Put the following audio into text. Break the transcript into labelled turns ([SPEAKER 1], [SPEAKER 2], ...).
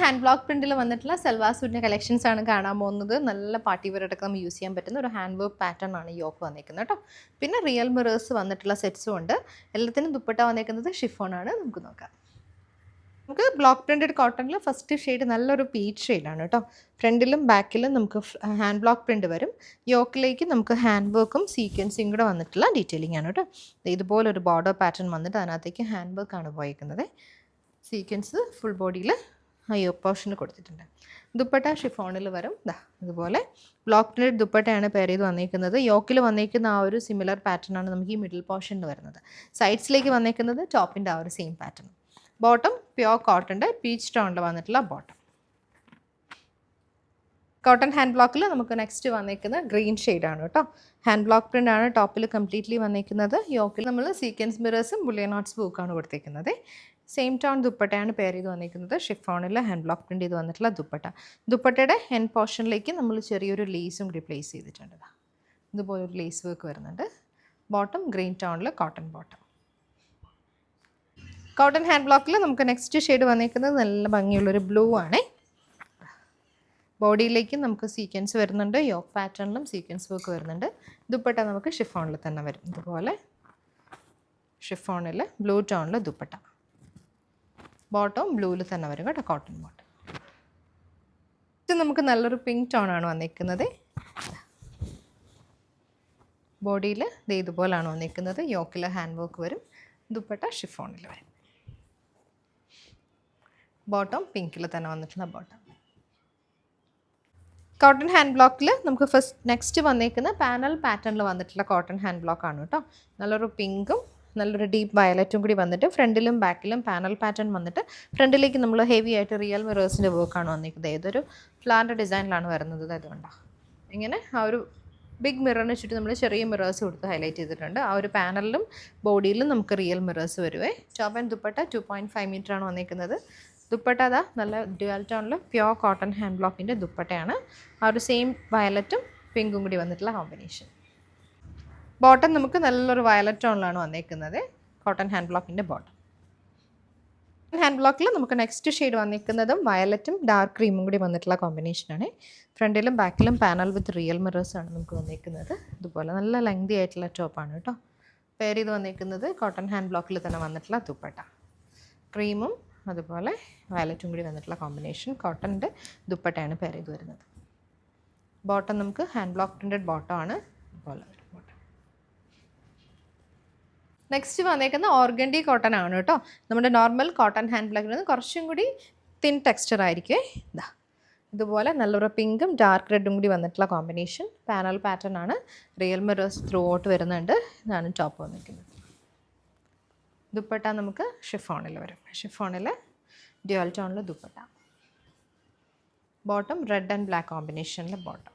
[SPEAKER 1] Hand block പ്രിന്റിൽ വന്നിട്ടുള്ള salwar സൂട്ടിൻ്റെ collections ആണ് കാണാൻ പോകുന്നത്. നല്ല പാർട്ടി വെയർ ആയിട്ടൊക്കെ നമുക്ക് യൂസ് ചെയ്യാൻ പറ്റുന്ന ഒരു ഹാൻഡ് വർക്ക് പാറ്റേൺ ആണ് യോക്ക് വന്നിരിക്കുന്നത് കേട്ടോ. പിന്നെ റിയൽ മിറേഴ്സ് വന്നിട്ടുള്ള സെറ്റ്സും ഉണ്ട്. എല്ലാത്തിനും ദുപ്പട്ട വന്നിരിക്കുന്നത് ഷിഫോൺ ആണ്. നമുക്ക് നോക്കാം. നമുക്ക് ബ്ലോക്ക് പ്രിൻറ്റഡ് കോട്ടണിൽ ഫസ്റ്റ് ഷെയ്ഡ് നല്ലൊരു പീച്ച് ഷെയ്ഡാണ് കേട്ടോ. ഫ്രണ്ടിലും ബാക്കിലും നമുക്ക് ഹാൻഡ് ബ്ലോക്ക് പ്രിൻറ്റ് വരും. യോക്കിലേക്ക് നമുക്ക് ഹാൻഡ് വർക്കും സീക്വൻസും കൂടെ വന്നിട്ടുള്ള ഡീറ്റെയിലിംഗ് ആണ് കേട്ടോ. ഇതുപോലൊരു ബോർഡർ പാറ്റേൺ വന്നിട്ട് അതിനകത്തേക്ക് ഹാൻഡ് വർക്കാണ് പോയിരിക്കുന്നത്. സീക്വൻസ് ഫുൾ ബോഡിയിൽ യോക്ക് പോർഷന് കൊടുത്തിട്ടുണ്ട്. ദുപ്പട്ട ഷിഫോണിൽ വരും. അതുപോലെ ബ്ലോക്ക് പ്രിൻറ്റഡ് ദുപ്പട്ടയാണ് പെയർ ചെയ്ത് വന്നിരിക്കുന്നത്. യോക്കിൽ വന്നിരിക്കുന്ന ആ ഒരു സിമിലർ പാറ്റേൺ ആണ് നമുക്ക് ഈ മിഡിൽ പോർഷനിൽ വരുന്നത്. സൈഡ്സിലേക്ക് വന്നിരിക്കുന്നത് ടോപ്പിൻ്റെ ആ ഒരു സെയിം പാറ്റേൺ. ബോട്ടം പ്യോർ കോട്ടൻ്റെ പീച്ച് ടോണിൽ വന്നിട്ടുള്ള ബോട്ടം. കോട്ടൺ ഹാൻഡ് ബ്ലോക്കിൽ നമുക്ക് നെക്സ്റ്റ് വന്നിരിക്കുന്നത് ഗ്രീൻ ഷെയ്ഡാണ് കേട്ടോ. ഹാൻഡ് ബ്ലോക്ക് പ്രിൻ്റ് ആണ് ടോപ്പിൽ കംപ്ലീറ്റ്ലി വന്നിരിക്കുന്നത്. യോക്കിൽ നമ്മൾ സീക്വൻസ് മിറേഴ്സും ബുള്ളിയൻ നോട്ട്സ് ബുക്കാണ് കൊടുത്തിരിക്കുന്നത്. സെയിം ടോൺ ദുപ്പട്ടയാണ് പെയർ ചെയ്ത് വന്നിരിക്കുന്നത്. ഷിഫോണിൽ ഹാൻഡ് ബ്ലോക്ക് പ്രിൻ്റ് ചെയ്ത് വന്നിട്ടുള്ള ദുപ്പട്ട. ദുപ്പട്ടയുടെ ഹെൻ പോർഷനിലേക്ക് നമ്മൾ ചെറിയൊരു ലേസും കൂടി പ്ലേസ് ചെയ്തിട്ടുണ്ട്. ഇതുപോലൊരു ലേസ് വർക്ക് വരുന്നുണ്ട്. ബോട്ടം ഗ്രീൻ ടോണിൽ കോട്ടൺ ബോട്ടം. കോട്ടൺ ഹാൻഡ് ബ്ലോക്കിൽ നമുക്ക് നെക്സ്റ്റ് ഷെയ്ഡ് വന്നിരിക്കുന്നത് നല്ല ഭംഗിയുള്ളൊരു ബ്ലൂ ആണ്. ബോഡിയിലേക്ക് നമുക്ക് സീക്വൻസ് വരുന്നുണ്ട്. യോക്ക് പാറ്റേണിലും സീക്വൻസ് വർക്ക് വരുന്നുണ്ട്. ദുപ്പട്ട നമുക്ക് ഷിഫോണിൽ തന്നെ വരും. ഇതുപോലെ ഷിഫോണിൽ ബ്ലൂ ടോണിൽ ദുപ്പട്ട. ബോട്ടം ബ്ലൂവിൽ തന്നെ വരും കേട്ടോ, കോട്ടൺ ബോട്ടം. ഇത് നമുക്ക് നല്ലൊരു പിങ്ക് ടോണാണ് വന്നിരിക്കുന്നത്. ബോഡിയിൽ ഇതുപോലാണ് വന്നിരിക്കുന്നത്. യോക്കിൽ ഹാൻഡ് വർക്ക് വരും. ദുപ്പട്ട ഷിഫോണിൽ വരും. ബോട്ടം പിങ്കിൽ തന്നെ വന്നിട്ടുള്ള ബോട്ടം. കോട്ടൺ ഹാൻഡ് ബ്ലോക്കിൽ നമുക്ക് നെക്സ്റ്റ് വന്നിരിക്കുന്ന പാനൽ പാറ്റേണിൽ വന്നിട്ടുള്ള കോട്ടൺ ഹാൻഡ് ബ്ലോക്ക് ആണ് കേട്ടോ. നല്ലൊരു പിങ്കും നല്ലൊരു ഡീപ്പ് വയലറ്റും കൂടി വന്നിട്ട് ഫ്രണ്ടിലും ബാക്കിലും പാനൽ പാറ്റേൺ വന്നിട്ട് ഫ്രണ്ടിലേക്ക് നമ്മൾ ഹെവി ആയിട്ട് റിയൽ മിറേഴ്സിൻ്റെ വർക്കാണ് വന്നിരിക്കുന്നത്. ഏതൊരു ഫ്ലാറിൻ്റെ ഡിസൈനിലാണ് വരുന്നത്. അതുകൊണ്ടാണ് ഇങ്ങനെ ആ ഒരു ബിഗ് മിററിന് ചുറ്റും നമ്മൾ ചെറിയ മിറേഴ്സ് കൊടുത്ത് ഹൈലൈറ്റ് ചെയ്തിട്ടുണ്ട്. ആ ഒരു പാനലിലും ബോഡിയിലും നമുക്ക് റിയൽ മിറേഴ്സ് വരുവേ. ടോപ്പ് ആൻഡ് ദുപ്പട്ട 2.5 മീറ്ററാണ് വന്നിരിക്കുന്നത്. ദുപ്പട്ട നല്ല ഡ്യുവൽ ടോണിൽ പ്യോർ കോട്ടൺ ഹാൻഡ് ബ്ലോക്കിൻ്റെ ദുപ്പട്ടയാണ്. ആ ഒരു സെയിം വയലറ്റും പിങ്കും കൂടി വന്നിട്ടുള്ള കോമ്പിനേഷൻ. ബോട്ടം നമുക്ക് നല്ലൊരു വയലറ്റ് ടോണിലാണ് വന്നിരിക്കുന്നത്. കോട്ടൺ ഹാൻഡ് ബ്ലോക്കിൻ്റെ ബോട്ടം. ഹാൻഡ് ബ്ലോക്കിൽ നമുക്ക് നെക്സ്റ്റ് ഷെയ്ഡ് വന്നിരിക്കുന്നതും വയലറ്റും ഡാർക്ക് ക്രീമും കൂടി വന്നിട്ടുള്ള കോമ്പിനേഷനാണ്. ഫ്രണ്ടിലും ബാക്കിലും പാനൽ വിത്ത് റിയൽ മിറേഴ്സാണ് നമുക്ക് വന്നിരിക്കുന്നത്. ഇതുപോലെ നല്ല ലെങ്തി ആയിട്ടുള്ള ടോപ്പാണ് കേട്ടോ. പെയർ ചെയ്ത് വന്നിരിക്കുന്നത് കോട്ടൺ ഹാൻഡ് ബ്ലോക്കിൽ തന്നെ വന്നിട്ടുള്ള ദുപ്പട്ട. ക്രീമും അതുപോലെ വയലറ്റും കൂടി വന്നിട്ടുള്ള കോമ്പിനേഷൻ. കോട്ടൻ്റെ ദുപ്പട്ടയാണ് പെയർ ചെയ്ത് വരുന്നത്. ബോട്ടം നമുക്ക് ഹാൻഡ് ബ്ലോക്ക് പ്രിൻറ്റഡ് ബോട്ടം ആണ്. അതുപോലെ ബോട്ടം. നെക്സ്റ്റ് വന്നേക്കുന്ന ഓർഗൻഡി കോട്ടൺ ആണ് കേട്ടോ. നമ്മുടെ നോർമൽ കോട്ടൺ ഹാൻഡ് ബ്ലോക്കിൽ നിന്ന് കുറച്ചും കൂടി തിൻ ടെക്സ്ചർ ആയിരിക്കും. ഇതുപോലെ നല്ലൊരു പിങ്കും ഡാർക്ക് റെഡും കൂടി വന്നിട്ടുള്ള കോമ്പിനേഷൻ. പാനൽ പാറ്റേൺ ആണ്. റിയൽ മിറേഴ്സ് ത്രൂ ഔട്ട് വരുന്നുണ്ട്. ഇതാണ് ടോപ്പ് വന്നിരിക്കുന്നത്. ദുപ്പട്ട നമുക്ക് ഷിഫോണിൽ വരും. ഷിഫോണിൽ ഡ്യുവൽ ടോണിൽ dupatta. Bottom red and black കോമ്പിനേഷനിലെ ബോട്ടം.